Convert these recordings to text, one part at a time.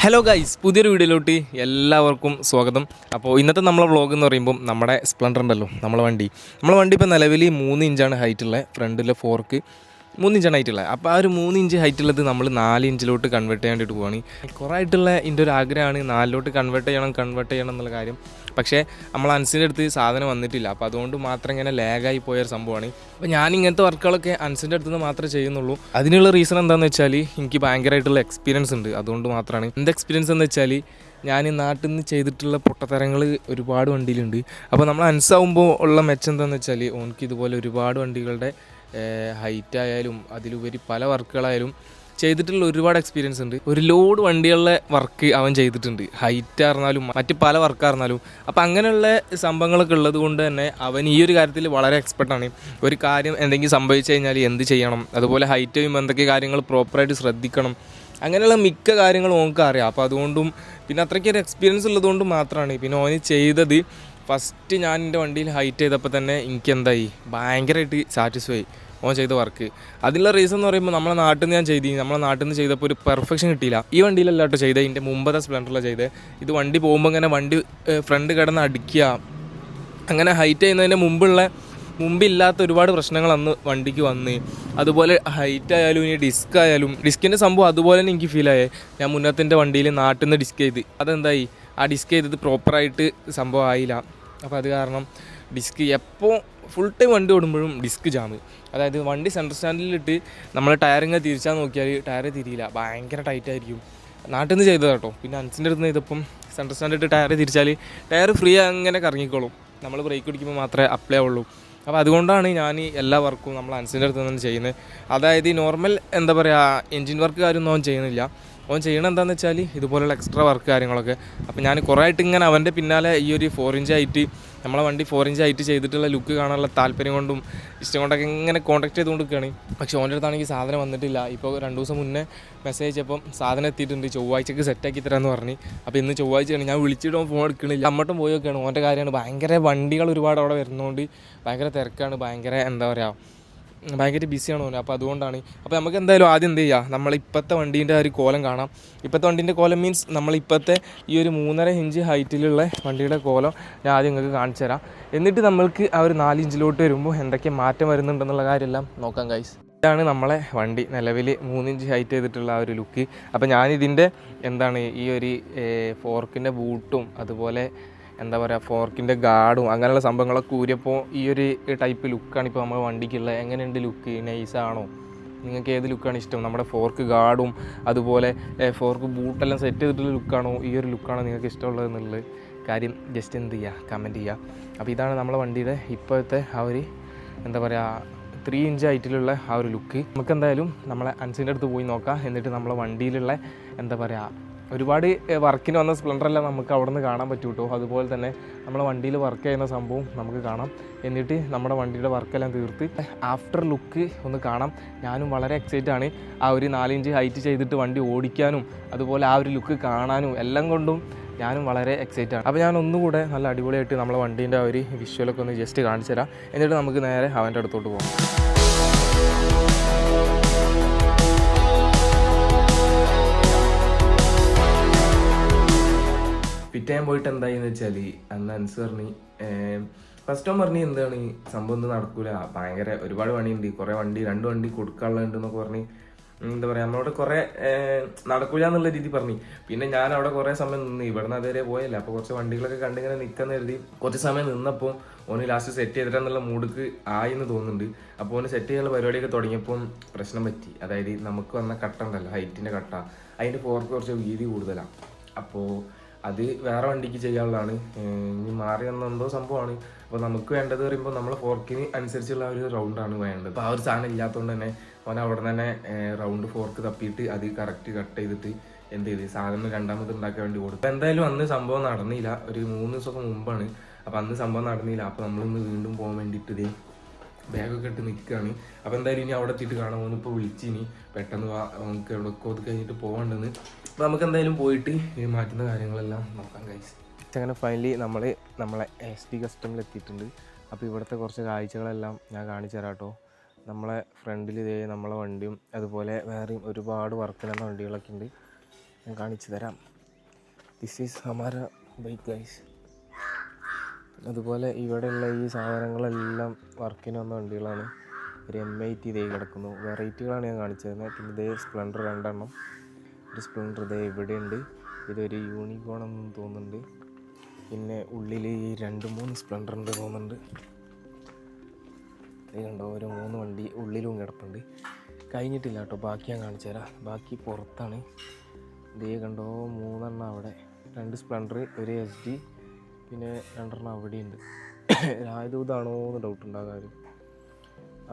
Hello guys, പുതിയൊരു വീഡിയോയിലോട്ട് എല്ലാവർക്കും സ്വാഗതം. അപ്പോൾ ഇന്നത്തെ നമ്മളെ വ്ളോഗ് എന്ന് പറയുമ്പം നമ്മുടെ സ്പ്ലെൻഡർ ഉണ്ടല്ലോ, നമ്മളെ വണ്ടി ഇപ്പോൾ നിലവിൽ 3 ഇഞ്ചാണ് ഹൈറ്റുള്ളത്. ഫ്രണ്ടിലെ ഫോർക്ക് 3 ഇഞ്ചാണ് ഹൈറ്റുള്ളത്. അപ്പോൾ ആ ഒരു 3 ഇഞ്ച് ഹൈറ്റുള്ളത് നമ്മൾ 4 ഇഞ്ചിലോട്ട് കൺവേർട്ട് ചെയ്യാൻ വേണ്ടിയിട്ട് പോവുകയാണ്. കുറേ ആയിട്ടുള്ള എൻ്റെ ഒരു ആഗ്രഹമാണ് 4ലോട്ട് കൺവേർട്ട് ചെയ്യണം എന്നുള്ള കാര്യം. പക്ഷേ നമ്മൾ അൻസിൻ്റെ അടുത്ത് സാധനം വന്നിട്ടില്ല. അപ്പോൾ അതുകൊണ്ട് മാത്രം ഇങ്ങനെ ലാഗായി പോയൊരു സംഭവമാണ്. അപ്പോൾ ഞാൻ ഇങ്ങനത്തെ വർക്കുകളൊക്കെ അൻസിൻ്റെ അടുത്ത് നിന്ന് മാത്രമേ ചെയ്യുന്നുള്ളൂ. അതിനുള്ള റീസൺ എന്താണെന്ന് വെച്ചാൽ എനിക്ക് ഭയങ്കരമായിട്ടുള്ള എക്സ്പീരിയൻസ് ഉണ്ട്. അതുകൊണ്ട് മാത്രമാണ്. എന്ത് എക്സ്പീരിയൻസ് എന്ന് വെച്ചാൽ ഞാൻ നാട്ടിൽ നിന്ന് ചെയ്തിട്ടുള്ള പൊട്ടത്തരങ്ങൾ ഒരുപാട് വണ്ടിയിലുണ്ട്. അപ്പോൾ നമ്മൾ അൻസാവുമ്പോൾ ഉള്ള മെച്ചം എന്താണെന്ന് വെച്ചാൽ ഓനക്ക് ഇതുപോലെ ഒരുപാട് വണ്ടികളുടെ ഹൈറ്റ് ആയാലും അതിലുപരി പല വർക്കുകളായാലും ചെയ്തിട്ടുള്ള ഒരുപാട് എക്സ്പീരിയൻസ് ഉണ്ട്. ഒരു ലോഡ് വണ്ടികളുടെ വർക്ക് അവൻ ചെയ്തിട്ടുണ്ട്, ഹൈറ്റ് ആയിരുന്നാലും മറ്റ് പല വർക്കായിരുന്നാലും. അപ്പോൾ അങ്ങനെയുള്ള സംഭവങ്ങളൊക്കെ ഉള്ളത് കൊണ്ട് തന്നെ അവൻ ഈ ഒരു കാര്യത്തിൽ വളരെ എക്സ്പെർട്ടാണ്. ഒരു കാര്യം എന്തെങ്കിലും സംഭവിച്ചു കഴിഞ്ഞാൽ എന്ത് ചെയ്യണം, അതുപോലെ ഹൈറ്റ് ചെയ്യുമ്പോൾ എന്തൊക്കെ കാര്യങ്ങൾ പ്രോപ്പറായിട്ട് ശ്രദ്ധിക്കണം, അങ്ങനെയുള്ള മിക്ക കാര്യങ്ങളും ഓനക്ക് അറിയാം. അപ്പോൾ അതുകൊണ്ടും പിന്നെ അത്രയ്ക്കൊരു എക്സ്പീരിയൻസ് ഉള്ളതുകൊണ്ടും മാത്രമാണ്. പിന്നെ ഓന് ചെയ്തത് ഫസ്റ്റ് ഞാൻ എൻ്റെ വണ്ടിയിൽ ഹൈറ്റ് ചെയ്തപ്പോൾ തന്നെ എനിക്ക് എന്തായി, ഭയങ്കരമായിട്ട് സാറ്റിസ്ഫൈ ഓൻ ചെയ്ത വർക്ക്. അതിനുള്ള റീസൺ എന്ന് പറയുമ്പോൾ നമ്മളെ നാട്ടിൽ നിന്ന് ഞാൻ നമ്മളെ നാട്ടിൽ നിന്ന് ചെയ്തപ്പോൾ ഒരു പെർഫെക്ഷൻ കിട്ടിയില്ല. ഈ വണ്ടിയിലല്ല കേട്ടോ ചെയ്തത്, ഇതിൻ്റെ മുമ്പത്തെ സ്പ്ലെൻഡറിലാണ് ചെയ്തത്. ഇത് വണ്ടി പോകുമ്പോൾ ഇങ്ങനെ വണ്ടി ഫ്രണ്ട് കിടന്ന് അടിക്കുക, അങ്ങനെ ഹൈറ്റ് ചെയ്യുന്നതിൻ്റെ മുമ്പില്ലാത്ത ഒരുപാട് പ്രശ്നങ്ങൾ അന്ന് വണ്ടിക്ക് വന്ന്. അതുപോലെ ഹൈറ്റ് ആയാലും ഇനി ഡിസ്ക് ആയാലും, ഡിസ്കിൻ്റെ സംഭവം അതുപോലെ തന്നെ എനിക്ക് ഫീലായേ. ഞാൻ മുന്നത്തെ വണ്ടിയിൽ നാട്ടിൽ നിന്ന് ഡിസ്ക് ചെയ്ത് അതെന്തായി, ആ ഡിസ്ക് ചെയ്തത് പ്രോപ്പറായിട്ട് സംഭവം ആയില്ല. അപ്പോൾ അത് കാരണം ഡിസ്ക് എപ്പോൾ ഫുൾ ടൈം വണ്ടി ഓടുമ്പോഴും ഡിസ്ക് ജാമ്. അതായത് വണ്ടി സെൻട്രൽ സ്റ്റാൻഡിലിട്ട് നമ്മൾ ടയറിങ്ങനെ തിരിച്ചാൽ നോക്കിയാൽ ടയർ തിരിയില്ല, ഭയങ്കര ടൈറ്റായിരിക്കും. നാട്ടിൽ നിന്ന് ചെയ്തത് കേട്ടോ. പിന്നെ അൻസിൻ്റെ അടുത്ത് നിന്ന് ചെയ്തപ്പം സെൻട്രൽ സ്റ്റാൻഡിലിട്ട് ടയർ തിരിച്ചാൽ ടയർ ഫ്രീ അങ്ങനെ കറങ്ങിക്കോളും, നമ്മൾ ബ്രേക്ക് പിടിക്കുമ്പോൾ മാത്രമേ അപ്ലൈ ആവുള്ളൂ. അപ്പോൾ അതുകൊണ്ടാണ് ഞാൻ എല്ലാ വർക്കും നമ്മൾ അൻസിൻ്റെ അടുത്ത് നിന്ന് ചെയ്യുന്നത്. അതായത് ഈ നോർമൽ എന്താ പറയുക എൻജിൻ വർക്ക് കാര്യമൊന്നും അവൻ ചെയ്യുന്നില്ല. അവൻ ചെയ്യണം എന്താണെന്ന് വെച്ചാൽ ഇതുപോലുള്ള എക്സ്ട്രാ വർക്ക് കാര്യങ്ങളൊക്കെ. അപ്പോൾ ഞാൻ കുറേ ആയിട്ട് ഇങ്ങനെ അവൻ്റെ പിന്നാലെ ഈ ഒരു 4 ഇഞ്ച് ഹൈറ്റ്, നമ്മളെ വണ്ടി 4 ഇഞ്ച് ഹൈറ്റ് ചെയ്തിട്ടുള്ള ലുക്ക് കാണാനുള്ള താല്പര്യം കൊണ്ടും ഇഷ്ടം കൊണ്ടൊക്കെ ഇങ്ങനെ കോൺടാക്ട് ചെയ്തുകൊണ്ട് നിൽക്കുകയാണ്. പക്ഷേ ഓൻ്റെ അടുത്താണെങ്കിൽ സാധനം വന്നിട്ടില്ല. ഇപ്പോൾ 2 ദിവസം മുന്നേ മെസ്സേജ് അയച്ചപ്പം സാധനം എത്തിയിട്ടുണ്ട്, ചൊവ്വാഴ്ചക്ക് സെറ്റാക്കി തരാമെന്ന് പറഞ്ഞ്. അപ്പോൾ ഇന്ന് ചൊവ്വാഴ്ചയാണ്, ഞാൻ വിളിച്ചിട്ട് ഫോൺ എടുക്കണില്ല. അങ്ങോട്ടും പോയൊക്കെയാണ്. ഓൻ്റെ കാര്യമാണ്, ഭയങ്കര വണ്ടികൾ ഒരുപാട് അവിടെ വരുന്നതുകൊണ്ട് ഭയങ്കര തിരക്കാണ്, ഭയങ്കര എന്താ പറയുക ഭയങ്കര ബിസിയാണ് ഓന്. അപ്പോൾ അതുകൊണ്ടാണ്. അപ്പോൾ നമുക്ക് എന്തായാലും ആദ്യം എന്ത് ചെയ്യുക, നമ്മളിപ്പോഴത്തെ വണ്ടീൻ്റെ ഒരു കോലം കാണാം. ഇപ്പോഴത്തെ വണ്ടീൻ്റെ കോലം മീൻസ് നമ്മളിപ്പോഴത്തെ ഈ ഒരു 3.5 ഇഞ്ച് ഹൈറ്റിലുള്ള വണ്ടിയുടെ കോലം ഞാൻ ആദ്യം നിങ്ങൾക്ക് കാണിച്ചു തരാം. എന്നിട്ട് നമ്മൾക്ക് ആ ഒരു 4 ഇഞ്ചിലോട്ട് വരുമ്പോൾ എന്തൊക്കെ മാറ്റം വരുന്നുണ്ടെന്നുള്ള കാര്യമെല്ലാം നോക്കാം ഗൈസ്. ഇതാണ് നമ്മളെ വണ്ടി നിലവിൽ 3 ഇഞ്ച് ഹൈറ്റ് ചെയ്തിട്ടുള്ള ആ ഒരു ലുക്ക്. അപ്പോൾ ഞാനിതിൻ്റെ എന്താണ് ഈ ഒരു ഫോർക്കിൻ്റെ ബൂട്ടും അതുപോലെ എന്താ പറയുക ഫോർക്കിൻ്റെ ഗാർഡും അങ്ങനെയുള്ള സംഭവങ്ങളൊക്കെ ഊരിയപ്പോൾ ഈ ഒരു ടൈപ്പ് ലുക്കാണ് ഇപ്പോൾ നമ്മൾ വണ്ടിക്കുള്ളത്. എങ്ങനെയുണ്ട് ലുക്ക്, നൈസാണോ, നിങ്ങൾക്ക് ഏത് ലുക്കാണ് ഇഷ്ടം? നമ്മുടെ ഫോർക്ക് ഗാർഡും അതുപോലെ ഫോർക്ക് ബൂട്ടെല്ലാം സെറ്റ് ചെയ്തിട്ടുള്ള ലുക്കാണോ, ഈ ഒരു ലുക്കാണോ നിങ്ങൾക്ക് ഇഷ്ടമുള്ളത് എന്നുള്ളത് കാര്യം ജസ്റ്റ് എന്ത് ചെയ്യുക, കമൻറ്റ് ചെയ്യുക. അപ്പോൾ ഇതാണ് നമ്മളെ വണ്ടിയുടെ ഇപ്പോഴത്തെ ആ ഒരു എന്താ പറയുക 3 ഇഞ്ച് ഹൈറ്റിലുള്ള ആ ഒരു ലുക്ക്. നമുക്ക് എന്തായാലും നമ്മളെ അൻസിൻ്റെ അടുത്ത് പോയി നോക്കാം. എന്നിട്ട് നമ്മളെ വണ്ടിയിലുള്ള എന്താ പറയുക ഒരുപാട് വർക്കിന് വന്ന സ്പ്ലെൻഡറെല്ലാം നമുക്ക് അവിടെ നിന്ന് കാണാൻ പറ്റും കേട്ടോ. അതുപോലെ തന്നെ നമ്മളെ വണ്ടിയിൽ വർക്ക് ചെയ്യുന്ന സംഭവം നമുക്ക് കാണാം. എന്നിട്ട് നമ്മുടെ വണ്ടിയുടെ വർക്കെല്ലാം തീർത്ത് ആഫ്റ്റർ ലുക്ക് ഒന്ന് കാണാം. ഞാനും വളരെ എക്സൈറ്റഡ് ആണ് ആ ഒരു 4 ഇഞ്ച് ഹൈറ്റ് ചെയ്തിട്ട് വണ്ടി ഓടിക്കാനും അതുപോലെ ആ ഒരു ലുക്ക് കാണാനും എല്ലാം കൊണ്ടും ഞാനും വളരെ എക്സൈറ്റഡ് ആണ്. അപ്പോൾ ഞാൻ ഒന്നുകൂടെ നല്ല അടിപൊളിയായിട്ട് നമ്മളെ വണ്ടീൻ്റെ ആ ഒരു വിഷ്വലൊക്കെ ഒന്ന് ജസ്റ്റ് കാണിച്ചു തരാം. എന്നിട്ട് നമുക്ക് നേരെ അവൻ്റെ അടുത്തോട്ട് പോകാം. ഫിറ്റ് ചെയ്യാൻ പോയിട്ട് എന്തായെന്ന് വെച്ചാൽ അന്ന് അൻസ് പറഞ്ഞ് ഫസ്റ്റ് പറഞ്ഞ് എന്താണ് സംഭവം ഒന്നും നടക്കൂല, ഭയങ്കര ഒരുപാട് പണിയുണ്ട്, കുറേ വണ്ടി 2 വണ്ടി കൊടുക്കാനുള്ളത് എന്നൊക്കെ പറഞ്ഞ് എന്താ പറയുക നമ്മളോട് കുറേ നടക്കൂല എന്നുള്ള രീതി പറഞ്ഞു. പിന്നെ ഞാൻ അവിടെ കുറേ സമയം നിന്ന്, ഇവിടുന്ന് അതുവരെ പോയല്ല. അപ്പോൾ കുറച്ച് വണ്ടികളൊക്കെ കണ്ടിങ്ങനെ നിൽക്കുന്ന കരുതി കുറച്ച് സമയം നിന്നപ്പോൾ ഓന് ലാസ്റ്റ് സെറ്റ് ചെയ്തിട്ടെന്നുള്ള മൂഡ്ക്ക് ആയിന്ന് തോന്നുന്നുണ്ട്. അപ്പോൾ ഓന് സെറ്റ് ചെയ്യാനുള്ള പരിപാടിയൊക്കെ തുടങ്ങിയപ്പം പ്രശ്നം പറ്റി. അതായത് നമുക്ക് വന്ന കട്ട ഉണ്ടല്ലോ, ഹൈറ്റിൻ്റെ കട്ട, അതിൻ്റെ ഫോർക്ക് കുറച്ച് വീതി കൂടുതലാണ്. അപ്പോൾ അത് വേറെ വണ്ടിക്ക് ചെയ്യാനുള്ളതാണ്, ഇനി മാറി വന്ന എന്തോ സംഭവമാണ്. അപ്പോൾ നമുക്ക് വേണ്ടത് പറയുമ്പോൾ നമ്മളെ ഫോർക്കിന് അനുസരിച്ചുള്ള ഒരു റൗണ്ടാണ് വേണ്ടത്. അപ്പോൾ ആ ഒരു സാധനം ഇല്ലാത്തതുകൊണ്ട് തന്നെ അവൻ അവിടെ തന്നെ റൗണ്ട് ഫോർക്ക് തപ്പിയിട്ട് അത് കറക്റ്റ് കട്ട് ചെയ്തിട്ട് എന്ത് ചെയ്ത് സാധനം രണ്ടാമത് ഉണ്ടാക്കാൻ വേണ്ടി കൊടുത്തു. അപ്പോൾ എന്തായാലും അന്ന് സംഭവം നടന്നില്ല, ഒരു 3 ദിവസമൊക്കെ മുമ്പാണ്. അപ്പോൾ അന്ന് സംഭവം നടന്നില്ല. അപ്പോൾ നമ്മളിന്ന് വീണ്ടും പോകാൻ വേണ്ടിയിട്ട് ഇതേ ബാഗൊക്കെ ഇട്ട് നിൽക്കുകയാണ്. അപ്പോൾ എന്തായാലും ഇനി അവിടെ എത്തിയിട്ട് കാണാൻ പോകുന്നു. വിളിച്ചിനി പെട്ടെന്ന് നമുക്ക് എവിടെയൊക്കെ അത് കഴിഞ്ഞിട്ട് പോകേണ്ടതെന്ന്. അപ്പോൾ നമുക്ക് എന്തായാലും പോയിട്ട് മാറ്റുന്ന കാര്യങ്ങളെല്ലാം നോക്കാം ഗൈസ്. അങ്ങനെ ഫൈനലി നമ്മളെ SD കസ്റ്റമിൽ എത്തിയിട്ടുണ്ട്. അപ്പോൾ ഇവിടുത്തെ കുറച്ച് കാഴ്ചകളെല്ലാം ഞാൻ കാണിച്ചു തരാം കേട്ടോ. നമ്മളെ ഫ്രണ്ടിൽ ഇതേ നമ്മളെ വണ്ടിയും അതുപോലെ വേറെയും ഒരുപാട് വർക്കിനുള്ള വണ്ടികളൊക്കെ ഉണ്ട്. ഞാൻ കാണിച്ചു തരാം. This is Hamara bike guys. അതുപോലെ ഇവിടെയുള്ള ഈ സാധനങ്ങളെല്ലാം വർക്കിന് വന്ന വണ്ടികളാണ്. ഒരു M80 ഇതേ കിടക്കുന്നു. വെറൈറ്റികളാണ് ഞാൻ കാണിച്ചു തരുന്നത്. പിന്നെ ഇതേ സ്പ്ലെൻഡർ 2 എണ്ണം, ഒരു സ്പ്ലെൻഡർ ഇതേ ഇവിടെയുണ്ട്. ഇതൊരു യൂണിക്കോൺ എന്ന് തോന്നുന്നുണ്ട്. പിന്നെ ഉള്ളിൽ ഈ 2-3 സ്പ്ലെൻഡർ ഉണ്ട് തോന്നുന്നുണ്ട്. ഇത് കണ്ടോ, ഒരു 3 വണ്ടി ഉള്ളിലും കിടപ്പുണ്ട്. കഴിഞ്ഞിട്ടില്ല കേട്ടോ, ബാക്കി ഞാൻ കാണിച്ചു തരാം. ബാക്കി പുറത്താണ്. ഇതേ കണ്ടോ 3 എണ്ണം അവിടെ, 2 സ്പ്ലെൻഡർ, ഒരു SD, പിന്നെ 2 എണ്ണം അവിടെയുണ്ട്. രാജദൂതാണോ എന്ന് ഡൗട്ട് ഉണ്ടാകാറ്.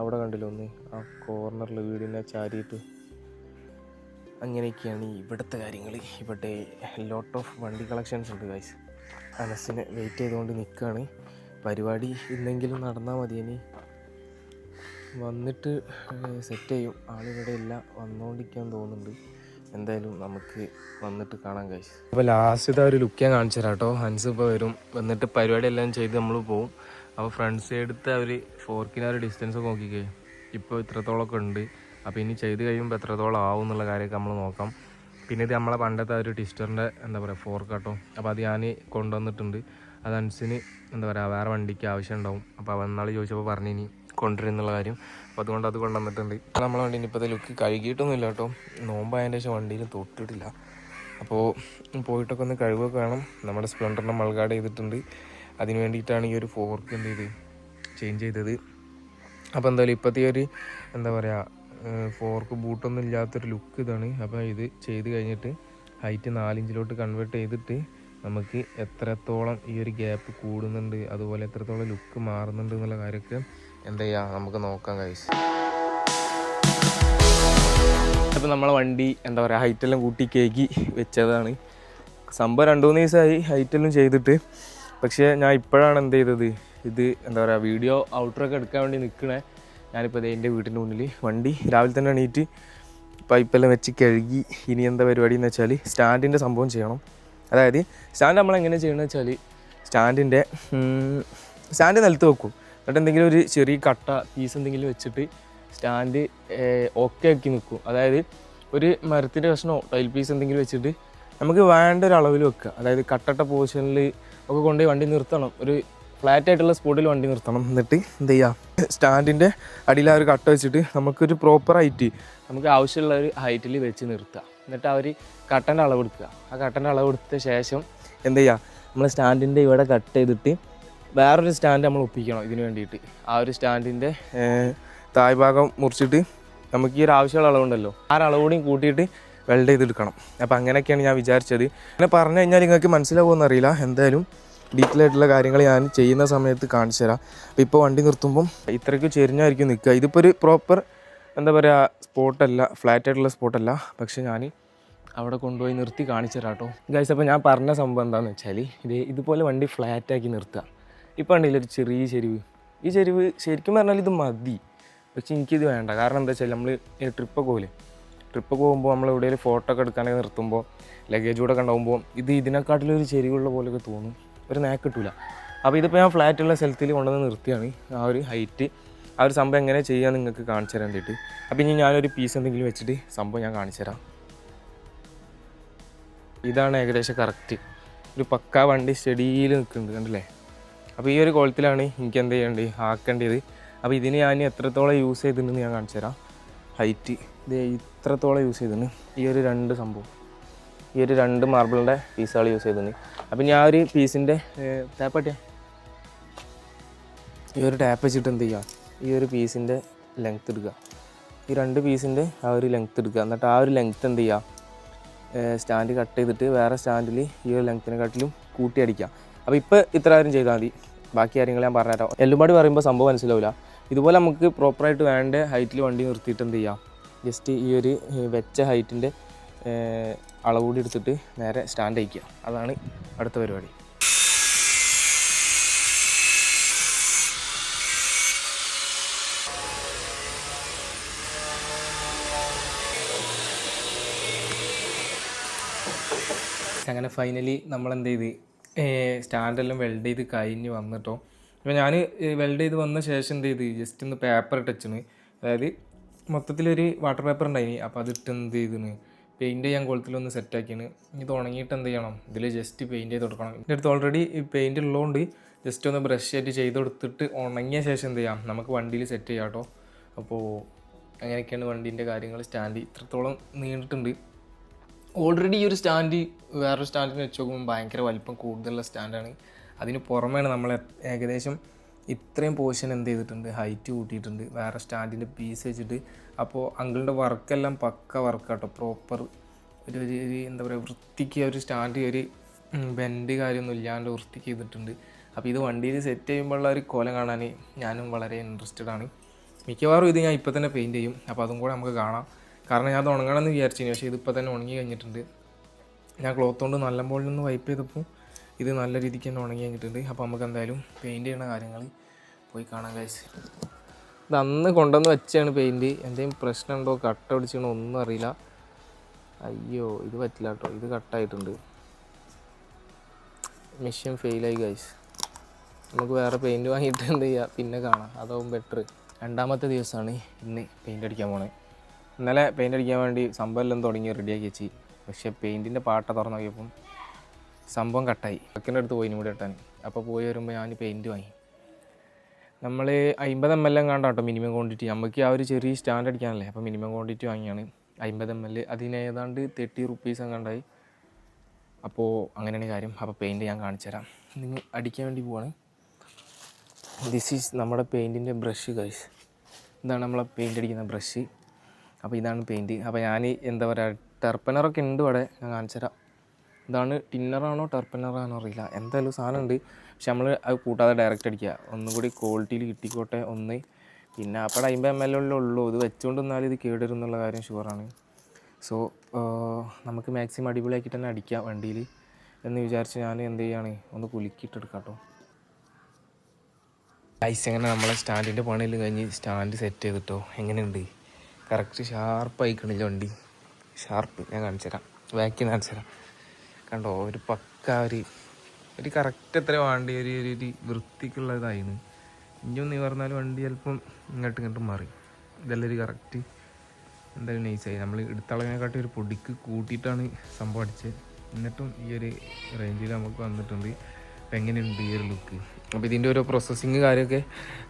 അവിടെ കണ്ടില്ല ഒന്ന്, ആ കോർണറിൽ വീടിനെ ചാരിയിട്ട്. അങ്ങനെയൊക്കെയാണ് ഇവിടുത്തെ കാര്യങ്ങൾ. ഇവിടെ ലോട്ട് ഓഫ് വണ്ടി കളക്ഷൻസ് ഉണ്ട് ഗൈസ്. അനസിനെ വെയിറ്റ് ചെയ്തുകൊണ്ട് നിൽക്കുകയാണ്. പരിപാടി ഇന്നെങ്കിലും നടന്നാൽ മതി. ഇനി വന്നിട്ട് സെറ്റ് ചെയ്യും. ആളിവിടെ ഇല്ല, വന്നുകൊണ്ടിരിക്കാൻ തോന്നുന്നുണ്ട്. എന്തായാലും നമുക്ക് വന്നിട്ട് കാണാൻ ഗൈസ്. അപ്പോൾ ലാസ്റ്റ് ഒരു ലുക്ക് ഞാൻ കാണിച്ചു തരാം കേട്ടോ. ഹൻസ് ഇപ്പോൾ വരും, വന്നിട്ട് പരിപാടി എല്ലാം ചെയ്ത് നമ്മൾ പോവും. അപ്പോൾ ഫ്രണ്ട് സൈഡത്തെ അവർ ഫോർക്കിന് ഒരു ഡിസ്റ്റൻസ് ഒക്കെ നോക്കിക്കേ, ഇപ്പോൾ ഇത്രത്തോളമൊക്കെ ഉണ്ട്. അപ്പോൾ ഇനി ചെയ്ത് കഴിയുമ്പോൾ എത്രത്തോളം ആവും എന്നുള്ള കാര്യമൊക്കെ നമ്മൾ നോക്കാം. പിന്നെ ഇത് നമ്മളെ പണ്ടത്തെ ഒരു ടിസ്റ്ററിൻ്റെ എന്താ പറയുക ഫോർക്ക് കേട്ടോ. അപ്പോൾ അത് ഞാൻ കൊണ്ടുവന്നിട്ടുണ്ട്. അത് ഹൻസിന് എന്താ പറയുക വേറെ വണ്ടിക്ക് ആവശ്യം ഉണ്ടാവും. അപ്പോൾ അവന്നാൾ ചോദിച്ചപ്പോൾ പറഞ്ഞു ഇനി കൊണ്ടുവരുന്നുള്ള കാര്യം. അപ്പോൾ അതുകൊണ്ട് അത് കൊണ്ടുവന്നിട്ടുണ്ട്. നമ്മളെ വണ്ടീൻ്റെ ഇപ്പോഴത്തെ ലുക്ക് കഴുകിയിട്ടൊന്നുമില്ല കേട്ടോ. നോമ്പായതിൻ്റെ ശേഷം വണ്ടിയിൽ തൊട്ടിട്ടില്ല. അപ്പോൾ പോയിട്ടൊക്കെ ഒന്ന് കഴിവൊക്കെ വേണം. നമ്മുടെ സ്പ്ലെൻഡറിനെ മൾഗാർഡ് ചെയ്തിട്ടുണ്ട്. അതിന് വേണ്ടിയിട്ടാണ് ഈ ഒരു ഫോർക്ക് എന്ത് ചെയ്ത് ചേഞ്ച് ചെയ്തത്. അപ്പോൾ എന്തായാലും ഇപ്പോഴത്തെ ഒരു എന്താ പറയുക ഫോർക്ക് ബൂട്ടൊന്നും ഇല്ലാത്തൊരു ലുക്ക് ഇതാണ്. അപ്പോൾ ഇത് ചെയ്ത് കഴിഞ്ഞിട്ട് ഹൈറ്റ് 4 ഇഞ്ചിലോട്ട് കൺവേർട്ട് ചെയ്തിട്ട് നമുക്ക് എത്രത്തോളം ഈ ഒരു ഗ്യാപ്പ് കൂടുന്നുണ്ട്, അതുപോലെ എത്രത്തോളം ലുക്ക് മാറുന്നുണ്ട് എന്നുള്ള കാര്യമൊക്കെ എന്താ ചെയ്യുക നമുക്ക് നോക്കാം ഗൈസ്. അപ്പോൾ നമ്മളെ വണ്ടി എന്താ പറയുക ഹൈറ്റെല്ലാം കൂട്ടി കേക്കി വെച്ചതാണ്. സംഭവം 2-3 ദിവസമായി ഹൈറ്റെല്ലാം ചെയ്തിട്ട്. പക്ഷേ ഞാൻ ഇപ്പോഴാണ് എന്ത് ചെയ്തത്, ഇത് എന്താ പറയുക വീഡിയോ ഔട്ടറൊക്കെ എടുക്കാൻ വേണ്ടി നിൽക്കണേ. ഞാനിപ്പോൾ എൻ്റെ വീട്ടിൻ്റെ മുന്നിൽ വണ്ടി രാവിലെ തന്നെ എണീറ്റ് പൈപ്പെല്ലാം വെച്ച് കഴുകി. ഇനി എന്താ പരിപാടി എന്ന് വെച്ചാൽ സ്റ്റാൻഡിൻ്റെ സംഭവം ചെയ്യണം. അതായത് സ്റ്റാൻഡ് നമ്മളെങ്ങനെ ചെയ്യണമെന്ന് വെച്ചാൽ സ്റ്റാൻഡ് നിലത്ത് വെക്കും. എന്നിട്ട് എന്തെങ്കിലും ഒരു ചെറിയ കട്ട പീസ് എന്തെങ്കിലും വെച്ചിട്ട് സ്റ്റാൻഡ് ഓക്കെ ആക്കി നിൽക്കും. അതായത് ഒരു മരത്തിൻ്റെ കഷ്ണമോ ടൈൽ പീസ് എന്തെങ്കിലും വെച്ചിട്ട് നമുക്ക് വേണ്ട ഒരു അളവിൽ വെക്കുക. അതായത് കട്ടട്ട പൊസിഷനിൽ ഒക്കെ കൊണ്ടുപോയി വണ്ടി നിർത്തണം. ഒരു ഫ്ലാറ്റ് ആയിട്ടുള്ള സ്പോട്ടിൽ വണ്ടി നിർത്തണം. എന്നിട്ട് എന്ത് ചെയ്യുക, സ്റ്റാൻഡിൻ്റെ അടിയിൽ ആ ഒരു കട്ട വെച്ചിട്ട് നമുക്കൊരു പ്രോപ്പർ ഹൈറ്റ്, നമുക്ക് ആവശ്യമുള്ള ഒരു ഹൈറ്റിൽ വെച്ച് നിർത്തുക. എന്നിട്ട് ആ ഒരു കട്ടൻ്റെ അളവെടുക്കുക. ആ കട്ടൻ്റെ അളവെടുത്ത ശേഷം എന്ത് ചെയ്യുക, നമ്മൾ സ്റ്റാൻഡിൻ്റെ ഇവിടെ കട്ട് ചെയ്തിട്ട് വേറൊരു സ്റ്റാൻഡ് നമ്മൾ ഒപ്പിക്കണം. ഇതിന് വേണ്ടിയിട്ട് ആ ഒരു സ്റ്റാൻഡിൻ്റെ താഴ്ഭാഗം മുറിച്ചിട്ട് നമുക്ക് ഈ ഒരു ആവശ്യമുള്ള അളവുണ്ടല്ലോ, ആ അളവുകൂടിയും കൂട്ടിയിട്ട് വെൽഡ് ചെയ്തെടുക്കണം. അപ്പോൾ അങ്ങനെയൊക്കെയാണ് ഞാൻ വിചാരിച്ചത്. അങ്ങനെ പറഞ്ഞു കഴിഞ്ഞാൽ നിങ്ങൾക്ക് മനസ്സിലാവുമെന്ന് അറിയില്ല. എന്തായാലും ഡീറ്റെയിൽ ആയിട്ടുള്ള കാര്യങ്ങൾ ഞാൻ ചെയ്യുന്ന സമയത്ത് കാണിച്ചു തരാം. അപ്പോൾ ഇപ്പോൾ വണ്ടി നിർത്തുമ്പം ഇത്രയ്ക്ക് ചെരിഞ്ഞായിരിക്കും നിൽക്കുക. ഇതിപ്പോൾ ഒരു പ്രോപ്പർ എന്താ പറയുക സ്പോട്ടല്ല, ഫ്ലാറ്റ് ആയിട്ടുള്ള സ്പോട്ടല്ല. പക്ഷേ ഞാൻ അവിടെ കൊണ്ടുപോയി നിർത്തി കാണിച്ചു തരാം കേട്ടോ ഗൈസ്. അപ്പോൾ ഞാൻ പറഞ്ഞ സംഭവം എന്താണെന്ന് വെച്ചാൽ ഇതുപോലെ വണ്ടി ഫ്ലാറ്റാക്കി നിർത്തുക. ഇപ്പോൾ ഉണ്ടെങ്കിൽ ഒരു ചെറിയ ചെരിവ്, ഈ ചെരിവ് ശരിക്കും പറഞ്ഞാൽ ഇത് മതി. പക്ഷെ എനിക്കിത് വേണ്ട. കാരണം എന്താ വെച്ചാൽ നമ്മൾ ട്രിപ്പൊക്കെ പോകുമ്പോൾ നമ്മൾ എവിടെയെങ്കിലും ഫോട്ടോ ഒക്കെ എടുക്കാനൊക്കെ നിർത്തുമ്പോൾ ലഗേജ് കൂടെ ഉണ്ടാകുമ്പോൾ ഇതിനെക്കാട്ടിലൊരു ചെരിവുള്ള പോലെയൊക്കെ തോന്നും, ഒരു നേക്ക് കിട്ടില്ല. അപ്പോൾ ഇതിപ്പോൾ ഞാൻ ഫ്ലാറ്റുള്ള സ്ഥലത്തിൽ കൊണ്ടുവന്ന് നിർത്തിയാണ് ആ ഒരു ഹൈറ്റ്. ആ ഒരു സംഭവം എങ്ങനെ ചെയ്യാൻ നിങ്ങൾക്ക് കാണിച്ചു തരാൻ വേണ്ടിയിട്ട്. അപ്പോൾ ഇനി ഞാനൊരു പീസ് എന്തെങ്കിലും വെച്ചിട്ട് സംഭവം ഞാൻ കാണിച്ചു തരാം. ഇതാണ് ഏകദേശം കറക്റ്റ്. ഒരു പക്കാ വണ്ടി സ്റ്റഡിയിൽ നിൽക്കുന്നുണ്ട്, കണ്ടില്ലേ? അപ്പോൾ ഈ ഒരു കോളത്തിലാണ് എനിക്ക് എന്ത് ചെയ്യേണ്ടത്, ആക്കേണ്ടത്. അപ്പോൾ ഇതിന് ഞാൻ എത്രത്തോളം യൂസ് ചെയ്തിട്ടുണ്ടെന്ന് ഞാൻ കാണിച്ചു തരാം. ഹൈറ്റ് ഇത് ഇത്രത്തോളം യൂസ് ചെയ്തിട്ടുണ്ട്. ഈ ഒരു 2 സംഭവം, ഈ ഒരു 2 മാർബിളിൻ്റെ പീസുകൾ യൂസ് ചെയ്തിട്ടുണ്ട്. അപ്പം ഞാൻ ഒരു പീസിൻ്റെ ടാപ്പട്ടിയ ഈ ഒരു ടാപ്പ് വെച്ചിട്ട് എന്ത് ചെയ്യുക, ഈ ഒരു പീസിൻ്റെ ലെങ്ത്ത് എടുക്കുക. ഈ 2 പീസിൻ്റെ ആ ഒരു ലെങ്ത്ത് എടുക്കുക. എന്നിട്ട് ആ ഒരു ലെങ്ത്ത് എന്ത് ചെയ്യുക, സ്റ്റാൻഡ് കട്ട് ചെയ്തിട്ട് വേറെ സ്റ്റാൻഡിൽ ഈ ഒരു ലെങ്ത്തിനെക്കാട്ടിലും കൂട്ടി അടിക്കുക. അപ്പോൾ ഇപ്പോൾ ഇത്ര കാര്യം ചെയ്താൽ മതി. ബാക്കി കാര്യങ്ങൾ ഞാൻ പറഞ്ഞുതരാം. എല്ലുംപാടി പറയുമ്പോൾ സംഭവം മനസ്സിലാവില്ല. ഇതുപോലെ നമുക്ക് പ്രോപ്പറായിട്ട് വേണ്ട ഹൈറ്റിൽ വണ്ടി നിർത്തിയിട്ട് എന്ത് ചെയ്യാം, ജസ്റ്റ് ഈ ഒരു വെച്ച ഹൈറ്റിൻ്റെ അളവുകൂടി എടുത്തിട്ട് നേരെ സ്റ്റാൻഡ് അയക്കുക. അതാണ് അടുത്ത പരിപാടി. അങ്ങനെ ഫൈനലി നമ്മളെന്ത് ചെയ്ത് സ്റ്റാൻഡെല്ലാം വെൽഡ് ചെയ്ത് കഴിഞ്ഞ് വന്നിട്ടോ. അപ്പോൾ ഞാൻ വെൽഡ് ചെയ്ത് വന്ന ശേഷം എന്ത് ചെയ്ത് ജസ്റ്റ് ഒന്ന് പേപ്പർ ടച്ചാണ്, അതായത് മൊത്തത്തിലൊരു വാട്ടർ പേപ്പർ ഉണ്ടായിനി. അപ്പോൾ അതിട്ട് എന്ത് ചെയ്തിന് പെയിൻറ്റ് ചെയ്യാൻ കുളത്തിലൊന്ന് സെറ്റാക്കിയാണ്. ഇത് ഉണങ്ങിയിട്ട് എന്ത് ചെയ്യണം, ഇതിൽ ജസ്റ്റ് പെയിൻറ്റ് ചെയ്ത് കൊടുക്കണം. എൻ്റെ അടുത്ത് ഓൾറെഡി ഈ പെയിൻറ്റ് ഉള്ളതുകൊണ്ട് ജസ്റ്റ് ഒന്ന് ബ്രഷ് ആയിട്ട് ചെയ്ത് കൊടുത്തിട്ട് ഉണങ്ങിയ ശേഷം എന്ത് ചെയ്യാം, നമുക്ക് വണ്ടിയിൽ സെറ്റ് ചെയ്യാം കേട്ടോ. അപ്പോൾ അങ്ങനെയൊക്കെയാണ് വണ്ടീൻ്റെ കാര്യങ്ങൾ. സ്റ്റാൻഡ് ഇത്രത്തോളം നീണ്ടിട്ടുണ്ട്. ഓൾറെഡി ഈ ഒരു സ്റ്റാൻഡ് വേറൊരു സ്റ്റാൻഡിന് വെച്ച് നോക്കുമ്പോൾ ഭയങ്കര വലിപ്പം കൂടുതലുള്ള സ്റ്റാൻഡാണ്. അതിന് പുറമെയാണ് നമ്മൾ ഏകദേശം ഇത്രയും പോർഷൻ എന്ത് ചെയ്തിട്ടുണ്ട്, ഹൈറ്റ് കൂട്ടിയിട്ടുണ്ട് വേറെ സ്റ്റാൻഡിൻ്റെ പീസ് വെച്ചിട്ട്. അപ്പോൾ അങ്കിളിൻ്റെ വർക്കെല്ലാം പക്ക വർക്കാട്ടോ, പ്രോപ്പർ ഒരു എന്താ പറയുക, വൃത്തിക്ക് ഒരു സ്റ്റാൻഡ് ഒരു ബെൻഡ് കാര്യമൊന്നും ഇല്ലാണ്ട് വൃത്തിക്ക് ചെയ്തിട്ടുണ്ട്. അപ്പോൾ ഇത് വണ്ടിയിൽ സെറ്റ് ചെയ്യുമ്പോഴുള്ള ഒരു കോലം കാണാൻ ഞാനും വളരെ ഇൻട്രസ്റ്റഡ് ആണ്. മിക്കവാറും ഇത് ഞാൻ ഇപ്പോൾ തന്നെ പെയിൻറ്റ് ചെയ്യും. അപ്പോൾ അതും കൂടെ നമുക്ക് കാണാം. കാരണം ഞാൻ അത് ഉണങ്ങണമെന്ന് വിചാരിച്ചിരുന്നു, പക്ഷേ ഇതിപ്പോൾ തന്നെ ഉണങ്ങി കഴിഞ്ഞിട്ടുണ്ട്. ഞാൻ ക്ലോത്ത് കൊണ്ട് നല്ലപോലെ നിന്ന് വൈപ്പ് ചെയ്തപ്പോൾ ഇത് നല്ല രീതിക്ക് തന്നെ ഉണങ്ങി കഴിഞ്ഞിട്ടുണ്ട്. അപ്പോൾ നമുക്ക് എന്തായാലും പെയിൻറ്റ് ചെയ്യുന്ന കാര്യങ്ങൾ പോയി കാണാം ഗൈസ്. ഇത് അന്ന് കൊണ്ടുവന്ന് വെച്ചാണ് പെയിൻറ്റ്. എന്തെങ്കിലും പ്രശ്നമുണ്ടോ, കട്ട പിടിച്ചണോ ഒന്നും അറിയില്ല. അയ്യോ ഇത് പറ്റില്ല കേട്ടോ, ഇത് കട്ടായിട്ടുണ്ട്. Mission ഫെയിലായി guys. നമുക്ക് വേറെ പെയിൻറ്റ് വാങ്ങിയിട്ട് എന്ത് ചെയ്യുക, പിന്നെ കാണാം, അതാവും ബെറ്റർ. രണ്ടാമത്തെ ദിവസമാണ് ഇന്ന് പെയിൻറ്റ് അടിക്കാൻ പോണത്. ഇന്നലെ പെയിൻറ്റ് അടിക്കാൻ വേണ്ടി സംഭവം എല്ലാം തുടങ്ങി റെഡിയാക്കി വെച്ച്, പക്ഷേ പെയിൻറ്റിൻ്റെ പാട്ട തുറന്ന് നോക്കിയപ്പം സംഭവം കട്ടായി. ചെക്കൻ്റെ അടുത്ത് പോയി കൂടി ഇട്ടാൻ. അപ്പോൾ പോയി വരുമ്പോൾ ഞാൻ പെയിൻറ്റ് വാങ്ങി. നമ്മൾ 50 ml കണ്ടാ കേട്ടോ മിനിമം ക്വാണ്ടിറ്റി. നമുക്ക് ആ ഒരു ചെറിയ സ്റ്റാൻഡ് അടിക്കാനല്ലേ, അപ്പോൾ മിനിമം ക്വാണ്ടിറ്റി വാങ്ങിയാണ് 50 ml. അതിന് ഏതാണ്ട് 30 rupees കണ്ടായി. അപ്പോൾ അങ്ങനെയാണ് കാര്യം. അപ്പോൾ പെയിൻറ്റ് ഞാൻ കാണിച്ചു തരാം. നിങ്ങൾ അടിക്കാൻ വേണ്ടി പോവാണ്. ദിസ് ഈസ് നമ്മുടെ പെയിൻറ്റിൻ്റെ ബ്രഷ് ഗൈസ്. ഇതാണ് നമ്മളെ പെയിൻറ്റ് അടിക്കുന്ന ബ്രഷ്. അപ്പോൾ ഇതാണ് പെയിൻറ്റ്. അപ്പോൾ ഞാൻ എന്താ പറയുക, ടെർപ്പനറൊക്കെ ഉണ്ട് ഇവിടെ, ഞാൻ കാണിച്ചു തരാം. ഇതാണ് ടിന്നറാണോ ടെർപ്പനറാണോ അറിയില്ല, എന്തായാലും സാധനം ഉണ്ട്. പക്ഷെ നമ്മൾ അത് കൂട്ടാതെ ഡയറക്റ്റ് അടിക്കുക, ഒന്നും കൂടി ക്വാളിറ്റിയിൽ കിട്ടിക്കോട്ടെ ഒന്ന്. പിന്നെ അപ്പോൾ 50 ml ഉള്ളൂ. ഇത് വെച്ചുകൊണ്ട് നിന്നാലും ഇത് കേടുവരും എന്നുള്ള കാര്യം ഷുവറാണ്. സോ നമുക്ക് മാക്സിമം അടിപൊളിയാക്കിയിട്ട് തന്നെ അടിക്കാം വണ്ടിയിൽ എന്ന് വിചാരിച്ച് ഞാൻ എന്ത് ചെയ്യുകയാണ്, ഒന്ന് കുലുക്കിയിട്ടെടുക്കാം കേട്ടോ. ഐസ് എങ്ങനെ നമ്മളെ സ്റ്റാൻഡിൻ്റെ പണിയെല്ലാം കഴിഞ്ഞ് സ്റ്റാൻഡ് സെറ്റ് ചെയ്തിട്ടോ. എങ്ങനെയുണ്ട്, കറക്റ്റ് ഷാർപ്പായിക്കണില്ല വണ്ടി, ഷാർപ്പ്. ഞാൻ കാണിച്ചു തരാം, ബാക്കിൽ കാണിച്ചു തരാം. കണ്ടോ, ഒരു പക്ക ഒരു കറക്റ്റ് എത്ര വേണ്ടി ഒരു വൃത്തിക്കുള്ളതായിരുന്നു. ഇനിയൊന്ന് പറഞ്ഞാൽ വണ്ടി ചിലപ്പം ഇങ്ങോട്ടും മാറി. ഇതെല്ലാം ഒരു കറക്റ്റ് എന്തായാലും നൈസായി. നമ്മൾ എടുത്തളവിനെക്കാട്ടി ഒരു പൊടിക്ക് കൂട്ടിയിട്ടാണ് സംഭവം അടിച്ചത്. എന്നിട്ടും ഈ ഒരു റേഞ്ചിൽ നമുക്ക് വന്നിട്ടുണ്ട്. അപ്പം എങ്ങനെയുണ്ട് ഈ ഒരു ലുക്ക്. അപ്പോൾ ഇതിൻ്റെ ഓരോ പ്രോസസ്സിങ് കാര്യമൊക്കെ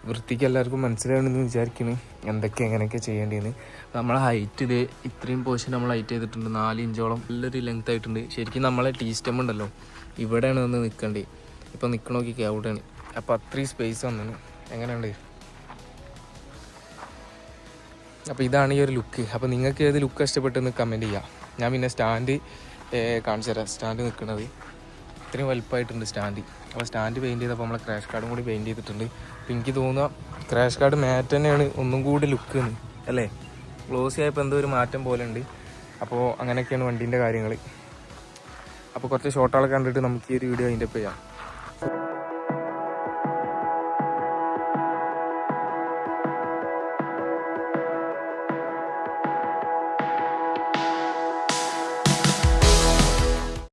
വൃത്തിക്ക് എല്ലാവർക്കും മനസ്സിലാവണമെന്ന് വിചാരിക്കുന്നു, എന്തൊക്കെ എങ്ങനെയൊക്കെ ചെയ്യേണ്ടതെന്ന്. നമ്മളെ ഹൈറ്റ് ഇത് ഇത്രയും പോർഷൻ നമ്മൾ ഹൈറ്റ് ചെയ്തിട്ടുണ്ട്, 4 ഇഞ്ചോളം നല്ലൊരു ലെങ്ത് ആയിട്ടുണ്ട്. ശരിക്കും നമ്മളെ ടീ സ്റ്റെം ഉണ്ടല്ലോ, ഇവിടെയാണ് വന്ന് നിൽക്കേണ്ടത്. ഇപ്പോൾ നിൽക്കണോക്കി അവിടെയാണ്. അപ്പോൾ അത്രയും സ്പേസ് വന്നു. എങ്ങനെയുണ്ട്? അപ്പോൾ ഇതാണ് ഈ ഒരു ലുക്ക്. അപ്പോൾ നിങ്ങൾക്ക് ഏത് ലുക്ക് ഇഷ്ടപ്പെട്ടെന്ന് കമൻറ്റ് ചെയ്യാം. ഞാൻ പിന്നെ സ്റ്റാൻഡ് കാണിച്ചു തരാം. സ്റ്റാൻഡ് നിൽക്കുന്നത് ഇത്രയും വലുപ്പമായിട്ടുണ്ട് സ്റ്റാൻഡ്. അപ്പോൾ സ്റ്റാൻഡ് പെയിൻറ്റ് ചെയ്തപ്പോൾ നമ്മളെ ക്രാഷ് കാർഡും കൂടി പെയിൻറ്റ് ചെയ്തിട്ടുണ്ട്. അപ്പോൾ എനിക്ക് തോന്നുക ക്രാഷ് കാർഡ് മാറ്റ് തന്നെയാണ് ഒന്നും കൂടി ലുക്ക് അല്ലേ. ഗ്ലോസി ആയപ്പോൾ എന്തോ ഒരു മാറ്റം പോലെ ഉണ്ട്. അപ്പോൾ അങ്ങനെയൊക്കെയാണ് വണ്ടീൻ്റെ കാര്യങ്ങൾ. അപ്പോൾ കുറച്ച് ഷോർട്ടുകളൊക്കെ കണ്ടിട്ട് നമുക്ക് ഈ ഒരു വീഡിയോ അതിൻ്റെ ചെയ്യാം.